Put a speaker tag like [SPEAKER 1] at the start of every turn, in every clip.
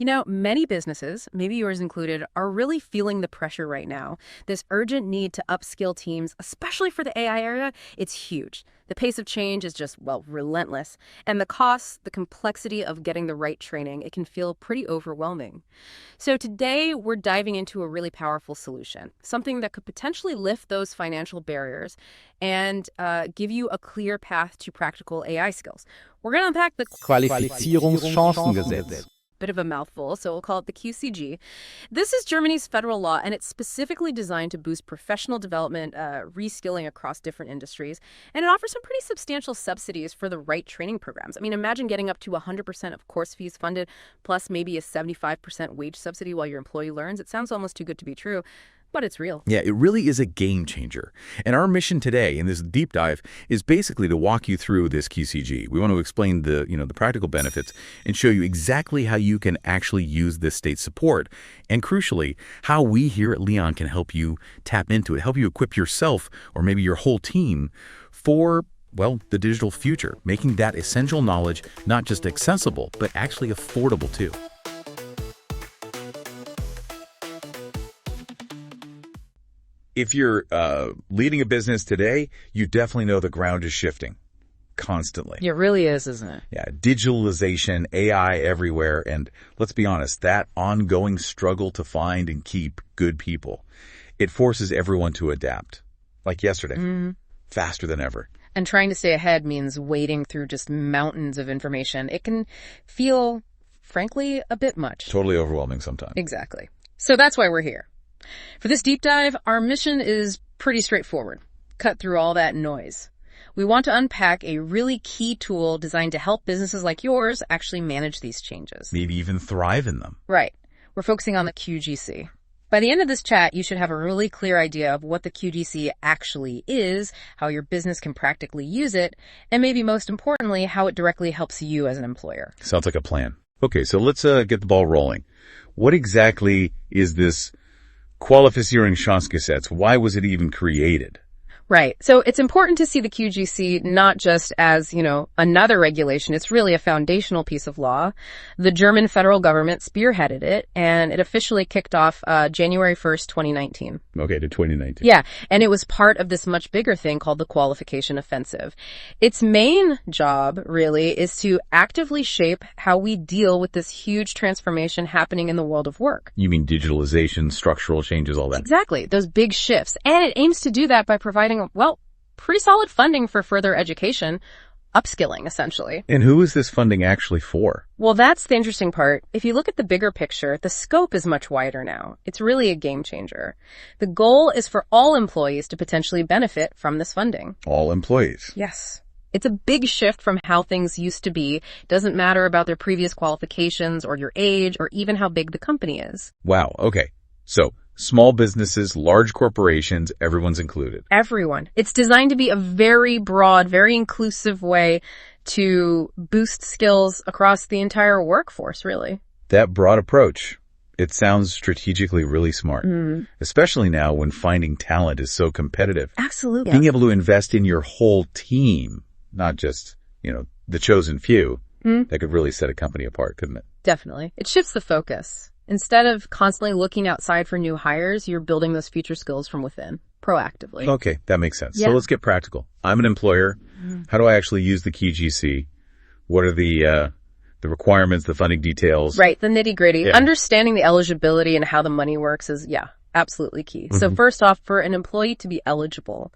[SPEAKER 1] You know, many businesses, maybe yours included, are really feeling the pressure right now. This urgent need to upskill teams, especially for the AI area, it's huge. The pace of change is just, well, relentless. And the costs, the complexity of getting the right training, it can feel pretty overwhelming. So today, we're diving into a really powerful solution, something that could potentially lift those financial barriers and give you a clear path to practical AI skills. We're going to unpack the
[SPEAKER 2] Qualifizierungschancengesetz.
[SPEAKER 1] Bit of a mouthful, so we'll call it the QCG. This is Germany's federal law, and it's specifically designed to boost professional development, reskilling across different industries, and it offers some pretty substantial subsidies for the right training programs. I mean, imagine getting up to 100% of course fees funded, plus maybe a 75% wage subsidy while your employee learns. It sounds almost too good to be true. But it's real.
[SPEAKER 2] Yeah, it really is a game changer. And our mission today in this deep dive is basically to walk you through this QCG. We want to explain the practical benefits and show you exactly how you can actually use this state support. And crucially, how we here at Leeon can help you tap into it, help you equip yourself or maybe your whole team for, well, the digital future, making that essential knowledge not just accessible, but actually affordable too. If you're leading a business today, you definitely know the ground is shifting constantly.
[SPEAKER 1] It really is, isn't it?
[SPEAKER 2] Yeah, digitalization, AI everywhere, and let's be honest, that ongoing struggle to find and keep good people, it forces everyone to adapt. Like yesterday, faster than ever.
[SPEAKER 1] And trying to stay ahead means wading through just mountains of information. It can feel, frankly, a bit much.
[SPEAKER 2] Totally overwhelming sometimes.
[SPEAKER 1] Exactly. So that's why we're here. For this deep dive, our mission is pretty straightforward. Cut through all that noise. We want to unpack a really key tool designed to help businesses like yours actually manage these changes.
[SPEAKER 2] Maybe even thrive in them.
[SPEAKER 1] Right. We're focusing on the QGC. By the end of this chat, you should have a really clear idea of what the QGC actually is, how your business can practically use it, and maybe most importantly, how it directly helps you as an employer.
[SPEAKER 2] Sounds like a plan. Okay, so let's get the ball rolling. What exactly is this Qualifizierungsgeld? Why was it even created?
[SPEAKER 1] Right. So it's important to see the QGC not just as, another regulation. It's really a foundational piece of law. The German federal government spearheaded it, and it officially kicked off January 1st, 2019.
[SPEAKER 2] Okay, to 2019.
[SPEAKER 1] Yeah, and it was part of this much bigger thing called the qualification offensive. Its main job, really, is to actively shape how we deal with this huge transformation happening in the world of work.
[SPEAKER 2] You mean digitalization, structural changes, all that?
[SPEAKER 1] Exactly, those big shifts. And it aims to do that by providing pretty solid funding for further education, upskilling, essentially.
[SPEAKER 2] And who is this funding actually for?
[SPEAKER 1] Well, that's the interesting part. If you look at the bigger picture, the scope is much wider now. It's really a game changer. The goal is for all employees to potentially benefit from this funding.
[SPEAKER 2] All employees?
[SPEAKER 1] Yes. It's a big shift from how things used to be. It doesn't matter about their previous qualifications or your age or even how big the company is.
[SPEAKER 2] Wow. Okay. So, small businesses, large corporations, everyone's included.
[SPEAKER 1] Everyone. It's designed to be a very broad, very inclusive way to boost skills across the entire workforce, really.
[SPEAKER 2] That broad approach, it sounds strategically really smart, especially now when finding talent is so competitive.
[SPEAKER 1] Absolutely.
[SPEAKER 2] Being able to invest in your whole team, not just, the chosen few, that could really set a company apart, couldn't it?
[SPEAKER 1] Definitely. It shifts the focus. Instead of constantly looking outside for new hires, you're building those future skills from within, proactively.
[SPEAKER 2] Okay, that makes sense.
[SPEAKER 1] Yeah.
[SPEAKER 2] So let's get practical. I'm an employer. How do I actually use the QGC? What are the requirements, the funding details?
[SPEAKER 1] Right, the nitty-gritty.
[SPEAKER 2] Yeah.
[SPEAKER 1] Understanding the eligibility and how the money works is, absolutely key. So first off, for an employee to be eligible,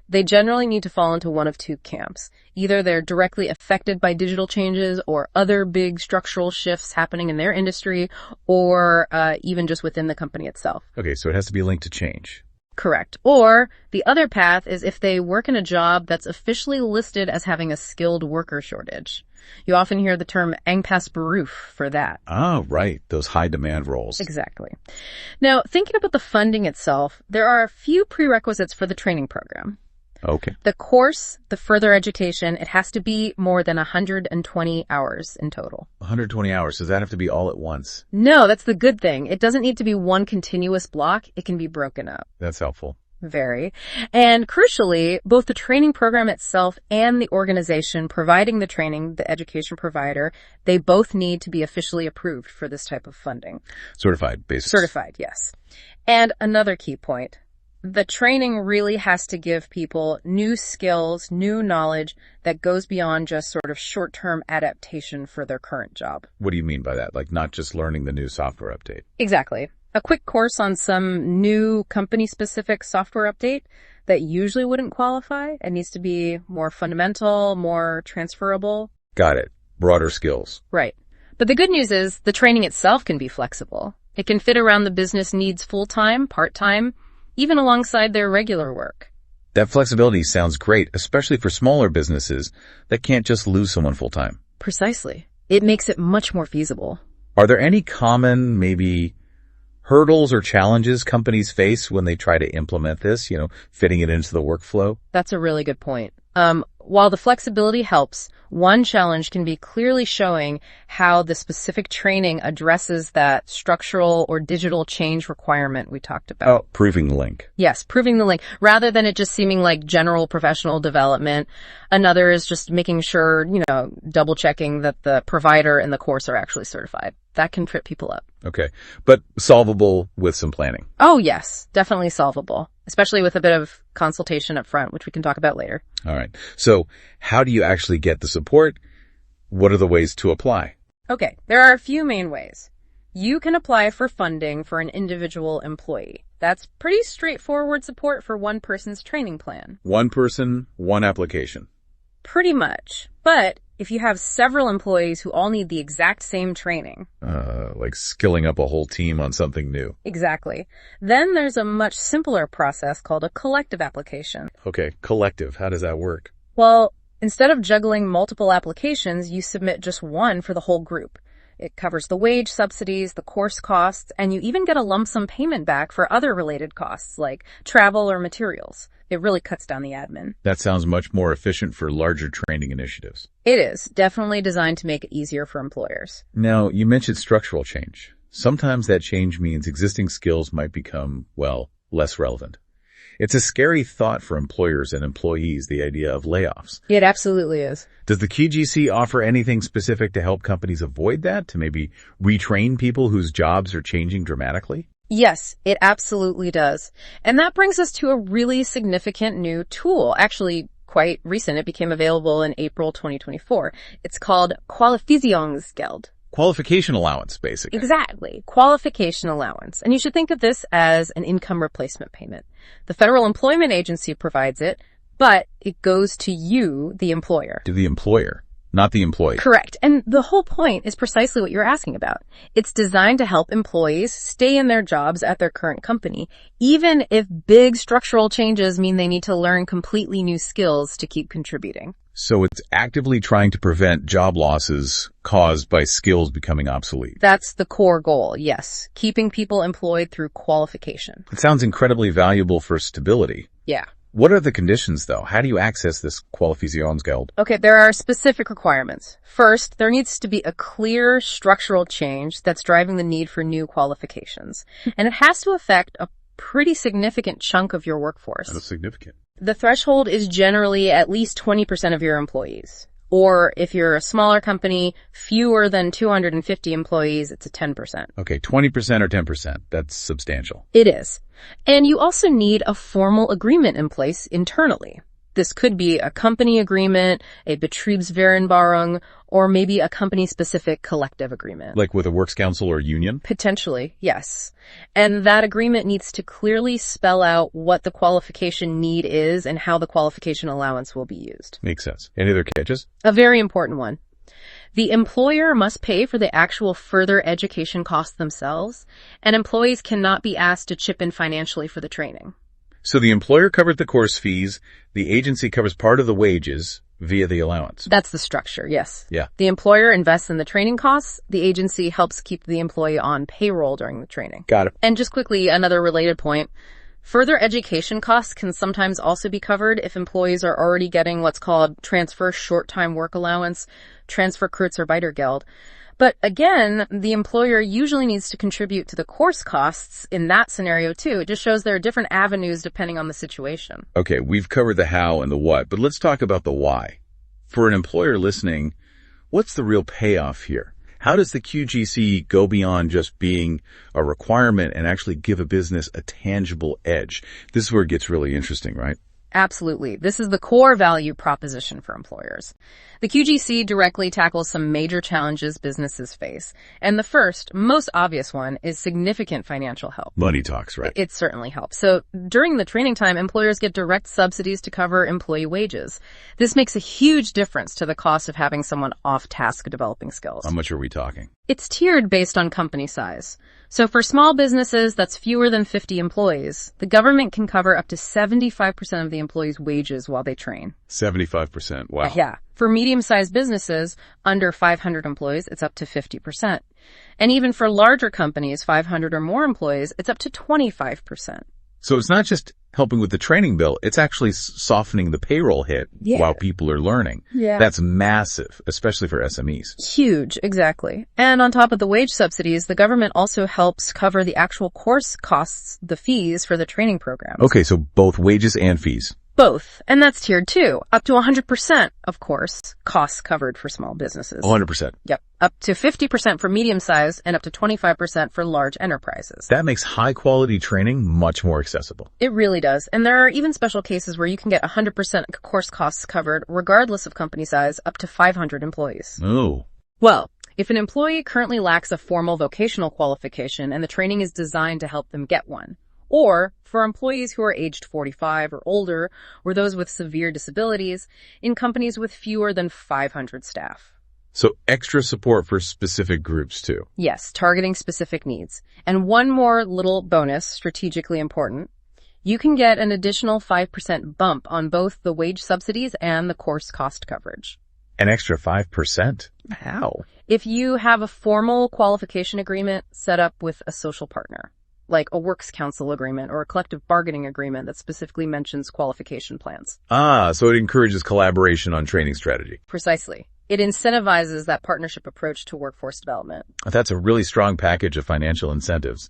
[SPEAKER 1] they generally need to fall into one of two camps. Either they're directly affected by digital changes or other big structural shifts happening in their industry, or even just within the company itself.
[SPEAKER 2] Okay, so it has to be linked to change.
[SPEAKER 1] Correct. Or the other path is if they work in a job that's officially listed as having a skilled worker shortage. You often hear the term Engpassberuf for that.
[SPEAKER 2] Oh, right. Those high demand roles.
[SPEAKER 1] Exactly. Now, thinking about the funding itself, there are a few prerequisites for the training program.
[SPEAKER 2] Okay.
[SPEAKER 1] The course, the further education, it has to be more than 120 hours in total.
[SPEAKER 2] 120 hours. Does that have to be all at once?
[SPEAKER 1] No, that's the good thing. It doesn't need to be one continuous block. It can be broken up.
[SPEAKER 2] That's helpful.
[SPEAKER 1] Very. And crucially, both the training program itself and the organization providing the training, the education provider, they both need to be officially approved for this type of funding.
[SPEAKER 2] Certified, basically.
[SPEAKER 1] Certified, yes. And another key point, the training really has to give people new skills, new knowledge that goes beyond just sort of short-term adaptation for their current job.
[SPEAKER 2] What do you mean by that? Like not just learning the new software update?
[SPEAKER 1] Exactly. A quick course on some new company-specific software update that usually wouldn't qualify. It needs to be more fundamental, more transferable.
[SPEAKER 2] Got it. Broader skills.
[SPEAKER 1] Right. But the good news is the training itself can be flexible. It can fit around the business needs full-time, part-time, even alongside their regular work.
[SPEAKER 2] That flexibility sounds great, especially for smaller businesses that can't just lose someone full-time.
[SPEAKER 1] Precisely. It makes it much more feasible.
[SPEAKER 2] Are there any common, maybe, hurdles or challenges companies face when they try to implement this, fitting it into the workflow?
[SPEAKER 1] That's a really good point. While the flexibility helps, one challenge can be clearly showing how the specific training addresses that structural or digital change requirement we talked about.
[SPEAKER 2] Oh, proving the link.
[SPEAKER 1] Yes, proving the link. Rather than it just seeming like general professional development, another is just making sure, double checking that the provider and the course are actually certified. That can trip people up.
[SPEAKER 2] Okay. But solvable with some planning.
[SPEAKER 1] Oh, yes, definitely solvable, especially with a bit of consultation up front, which we can talk about later.
[SPEAKER 2] All right. So how do you actually get the support? What are the ways to apply?
[SPEAKER 1] Okay, there are a few main ways. You can apply for funding for an individual employee. That's pretty straightforward support for one person's training plan.
[SPEAKER 2] One person, one application.
[SPEAKER 1] Pretty much. But if you have several employees who all need the exact same training.
[SPEAKER 2] Like skilling up a whole team on something new.
[SPEAKER 1] Exactly. Then there's a much simpler process called a collective application.
[SPEAKER 2] Okay, collective. How does that work?
[SPEAKER 1] Well, instead of juggling multiple applications, you submit just one for the whole group. It covers the wage subsidies, the course costs, and you even get a lump sum payment back for other related costs like travel or materials. It really cuts down the admin.
[SPEAKER 2] That sounds much more efficient for larger training initiatives.
[SPEAKER 1] It is definitely designed to make it easier for employers.
[SPEAKER 2] Now, you mentioned structural change. Sometimes that change means existing skills might become, less relevant. It's a scary thought for employers and employees, the idea of layoffs.
[SPEAKER 1] It absolutely is.
[SPEAKER 2] Does the QGC offer anything specific to help companies avoid that, to maybe retrain people whose jobs are changing dramatically?
[SPEAKER 1] Yes, it absolutely does. And that brings us to a really significant new tool. Actually, quite recent. It became available in April 2024. It's called Qualifizierungsgeld.
[SPEAKER 2] Qualification allowance, basically.
[SPEAKER 1] Exactly. Qualification allowance. And you should think of this as an income replacement payment. The Federal Employment Agency provides it, but it goes to you, the employer.
[SPEAKER 2] To the employer, not the employee.
[SPEAKER 1] Correct. And the whole point is precisely what you're asking about. It's designed to help employees stay in their jobs at their current company, even if big structural changes mean they need to learn completely new skills to keep contributing.
[SPEAKER 2] So it's actively trying to prevent job losses caused by skills becoming obsolete.
[SPEAKER 1] That's the core goal, yes. Keeping people employed through qualification.
[SPEAKER 2] It sounds incredibly valuable for stability.
[SPEAKER 1] Yeah.
[SPEAKER 2] What are the conditions, though? How do you access this Qualifizierungsgeld?
[SPEAKER 1] Okay, there are specific requirements. First, there needs to be a clear structural change that's driving the need for new qualifications. And it has to affect a pretty significant chunk of your workforce.
[SPEAKER 2] That's significant.
[SPEAKER 1] The threshold is generally at least 20% of your employees. Or if you're a smaller company, fewer than 250 employees, it's a 10%.
[SPEAKER 2] Okay, 20% or 10%. That's substantial.
[SPEAKER 1] It is. And you also need a formal agreement in place internally. This could be a company agreement, a Betriebsvereinbarung, or maybe a company-specific collective agreement.
[SPEAKER 2] Like with a works council or union?
[SPEAKER 1] Potentially, yes. And that agreement needs to clearly spell out what the qualification need is and how the qualification allowance will be used.
[SPEAKER 2] Makes sense. Any other catches?
[SPEAKER 1] A very important one. The employer must pay for the actual further education costs themselves, and employees cannot be asked to chip in financially for the training.
[SPEAKER 2] So the employer covers the course fees, the agency covers part of the wages via the allowance.
[SPEAKER 1] That's the structure, yes.
[SPEAKER 2] Yeah.
[SPEAKER 1] The employer invests in the training costs. The agency helps keep the employee on payroll during the training.
[SPEAKER 2] Got it.
[SPEAKER 1] And just quickly, another related point. Further education costs can sometimes also be covered if employees are already getting what's called transfer short-time work allowance, transfer Kurzarbeitergeld. But again, the employer usually needs to contribute to the course costs in that scenario too. It just shows there are different avenues depending on the situation.
[SPEAKER 2] Okay, we've covered the how and the what, but let's talk about the why. For an employer listening, what's the real payoff here? How does the QGC go beyond just being a requirement and actually give a business a tangible edge? This is where it gets really interesting, right?
[SPEAKER 1] Absolutely. This is the core value proposition for employers. The QGC directly tackles some major challenges businesses face. And the first, most obvious one, is significant financial help.
[SPEAKER 2] Money talks, right?
[SPEAKER 1] It certainly helps. So during the training time, employers get direct subsidies to cover employee wages. This makes a huge difference to the cost of having someone off task developing skills.
[SPEAKER 2] How much are we talking?
[SPEAKER 1] It's tiered based on company size. So for small businesses that's fewer than 50 employees, the government can cover up to 75% of the employees' wages while they train.
[SPEAKER 2] 75%. Wow.
[SPEAKER 1] Yeah. For medium-sized businesses under 500 employees, it's up to 50%. And even for larger companies, 500 or more employees, it's up to 25%.
[SPEAKER 2] So it's not just helping with the training bill, it's actually softening the payroll hit while people are learning.
[SPEAKER 1] Yeah.
[SPEAKER 2] That's massive, especially for SMEs.
[SPEAKER 1] Huge, exactly. And on top of the wage subsidies, the government also helps cover the actual course costs, the fees for the training programs.
[SPEAKER 2] Okay, so both wages and fees.
[SPEAKER 1] Both. And that's tiered too. Up to 100%, of course, costs covered for small businesses.
[SPEAKER 2] 100%.
[SPEAKER 1] Yep. Up to 50% for medium-sized and up to 25% for large enterprises.
[SPEAKER 2] That makes high-quality training much more accessible.
[SPEAKER 1] It really does. And there are even special cases where you can get 100% course costs covered, regardless of company size, up to 500 employees.
[SPEAKER 2] Oh.
[SPEAKER 1] Well, if an employee currently lacks a formal vocational qualification and the training is designed to help them get one, or for employees who are aged 45 or older, or those with severe disabilities, in companies with fewer than 500 staff.
[SPEAKER 2] So extra support for specific groups too.
[SPEAKER 1] Yes, targeting specific needs. And one more little bonus, strategically important. You can get an additional 5% bump on both the wage subsidies and the course cost coverage.
[SPEAKER 2] An extra 5%? How?
[SPEAKER 1] If you have a formal qualification agreement set up with a social partner, like a works council agreement or a collective bargaining agreement that specifically mentions qualification plans.
[SPEAKER 2] Ah, so it encourages collaboration on training strategy.
[SPEAKER 1] Precisely. It incentivizes that partnership approach to workforce development.
[SPEAKER 2] That's a really strong package of financial incentives.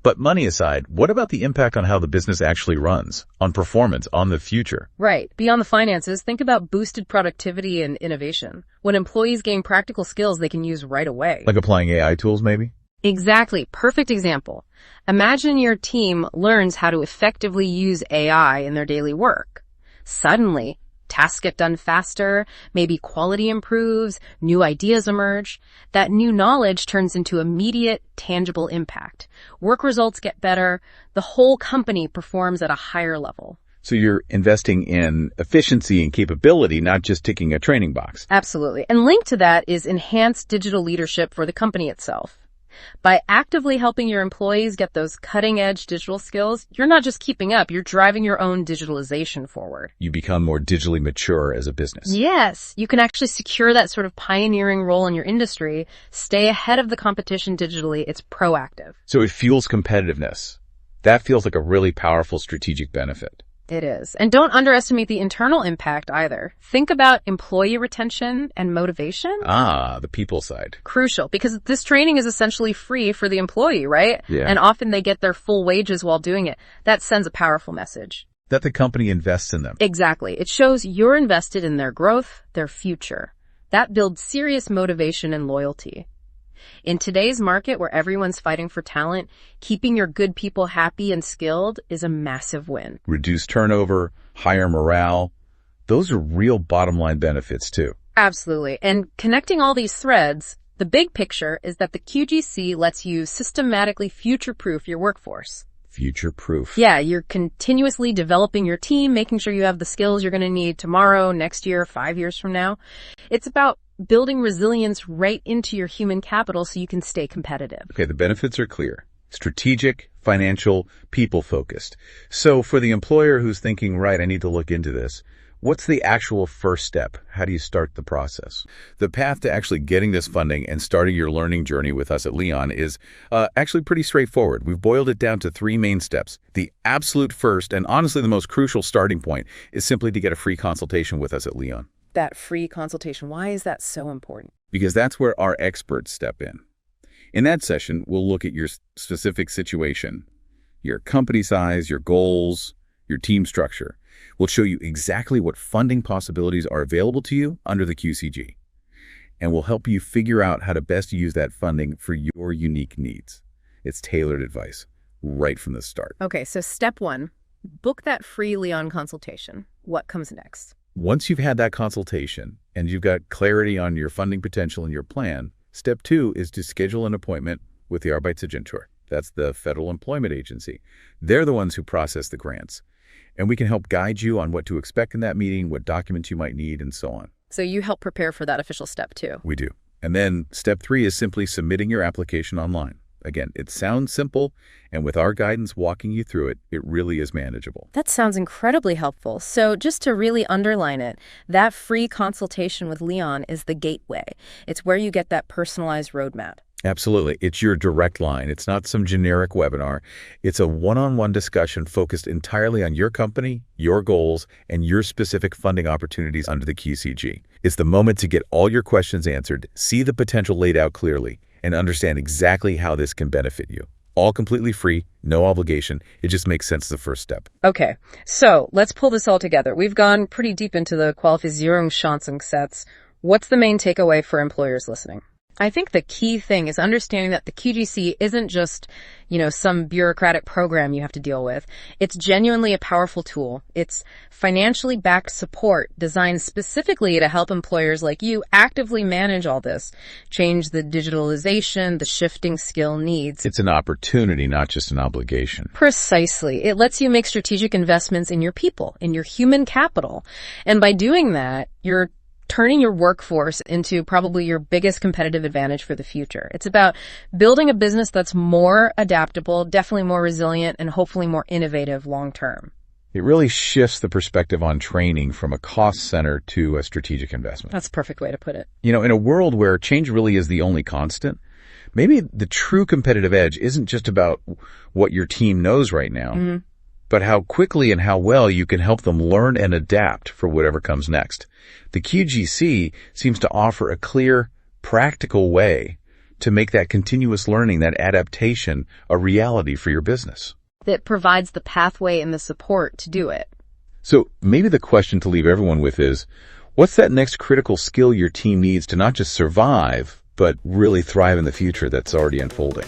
[SPEAKER 2] But money aside, what about the impact on how the business actually runs, on performance, on the future?
[SPEAKER 1] Right. Beyond the finances, think about boosted productivity and innovation. When employees gain practical skills they can use right away.
[SPEAKER 2] Like applying AI tools, maybe?
[SPEAKER 1] Exactly. Perfect example. Imagine your team learns how to effectively use AI in their daily work. Suddenly, tasks get done faster, maybe quality improves, new ideas emerge. That new knowledge turns into immediate, tangible impact. Work results get better. The whole company performs at a higher level.
[SPEAKER 2] So you're investing in efficiency and capability, not just ticking a training box.
[SPEAKER 1] Absolutely. And linked to that is enhanced digital leadership for the company itself. By actively helping your employees get those cutting-edge digital skills, you're not just keeping up, you're driving your own digitalization forward.
[SPEAKER 2] You become more digitally mature as a business.
[SPEAKER 1] Yes, you can actually secure that sort of pioneering role in your industry, stay ahead of the competition digitally. It's proactive.
[SPEAKER 2] So it fuels competitiveness. That feels like a really powerful strategic benefit.
[SPEAKER 1] It is. And don't underestimate the internal impact either. Think about employee retention and motivation.
[SPEAKER 2] Ah, the people side.
[SPEAKER 1] Crucial, because this training is essentially free for the employee, right?
[SPEAKER 2] Yeah.
[SPEAKER 1] And often they get their full wages while doing it. That sends a powerful message.
[SPEAKER 2] That the company invests in them.
[SPEAKER 1] Exactly. It shows you're invested in their growth, their future. That builds serious motivation and loyalty. In today's market where everyone's fighting for talent, keeping your good people happy and skilled is a massive win.
[SPEAKER 2] Reduce turnover, higher morale. Those are real bottom line benefits too.
[SPEAKER 1] Absolutely. And connecting all these threads, the big picture is that the QGC lets you systematically future-proof your workforce.
[SPEAKER 2] Future-proof.
[SPEAKER 1] Yeah, you're continuously developing your team, making sure you have the skills you're going to need tomorrow, next year, 5 years from now. It's about building resilience right into your human capital so you can stay competitive.
[SPEAKER 2] Okay, the benefits are clear. Strategic, financial, people-focused. So for the employer who's thinking, right, I need to look into this, what's the actual first step? How do you start the process? The path to actually getting this funding and starting your learning journey with us at Leeon is actually pretty straightforward. We've boiled it down to 3 main steps. The absolute first, and honestly the most crucial starting point, is simply to get a free consultation with us at Leeon.
[SPEAKER 1] That free consultation, why is that so important?
[SPEAKER 2] because that's where our experts step in. In that session, we'll look at your specific situation, your company size, your goals, your team structure. We'll show you exactly what funding possibilities are available to you under the QCG. And we'll help you figure out how to best use that funding for your unique needs. It's tailored advice right from the start.
[SPEAKER 1] Okay, so step 1, book that free Leeon consultation. What comes next?
[SPEAKER 2] Once you've had that consultation and you've got clarity on your funding potential and your plan, step 2 is to schedule an appointment with the Arbeitsagentur. That's the federal employment agency. They're the ones who process the grants. And we can help guide you on what to expect in that meeting, what documents you might need, and so on.
[SPEAKER 1] So you help prepare for that official step 2.
[SPEAKER 2] We do. And then step 3 is simply submitting your application online. Again, it sounds simple, and with our guidance walking you through it, it really is manageable.
[SPEAKER 1] That sounds incredibly helpful. So just to really underline it, that free consultation with Leeon is the gateway. It's where you get that personalized roadmap.
[SPEAKER 2] Absolutely. It's your direct line. It's not some generic webinar. It's a one-on-one discussion focused entirely on your company, your goals, and your specific funding opportunities under the QCG. It's the moment to get all your questions answered, see the potential laid out clearly, and understand exactly how this can benefit you. All completely free, no obligation. It just makes sense as the first step.
[SPEAKER 1] Okay, so let's pull this all together. We've gone pretty deep into the Qualifizierungsschancengesetz. What's the main takeaway for employers listening? I think the key thing is understanding that the QGC isn't just, some bureaucratic program you have to deal with. It's genuinely a powerful tool. It's financially backed support designed specifically to help employers like you actively manage all this, change the digitalization, the shifting skill needs.
[SPEAKER 2] It's an opportunity, not just an obligation.
[SPEAKER 1] Precisely. It lets you make strategic investments in your people, in your human capital. And by doing that, you're turning your workforce into probably your biggest competitive advantage for the future. It's about building a business that's more adaptable, definitely more resilient, and hopefully more innovative long term.
[SPEAKER 2] It really shifts the perspective on training from a cost center to a strategic investment.
[SPEAKER 1] That's a perfect way to put it.
[SPEAKER 2] In a world where change really is the only constant, maybe the true competitive edge isn't just about what your team knows right now, but how quickly and how well you can help them learn and adapt for whatever comes next. The QGC seems to offer a clear, practical way to make that continuous learning, that adaptation, a reality for your business.
[SPEAKER 1] That provides the pathway and the support to do it.
[SPEAKER 2] So maybe the question to leave everyone with is, what's that next critical skill your team needs to not just survive, but really thrive in the future that's already unfolding?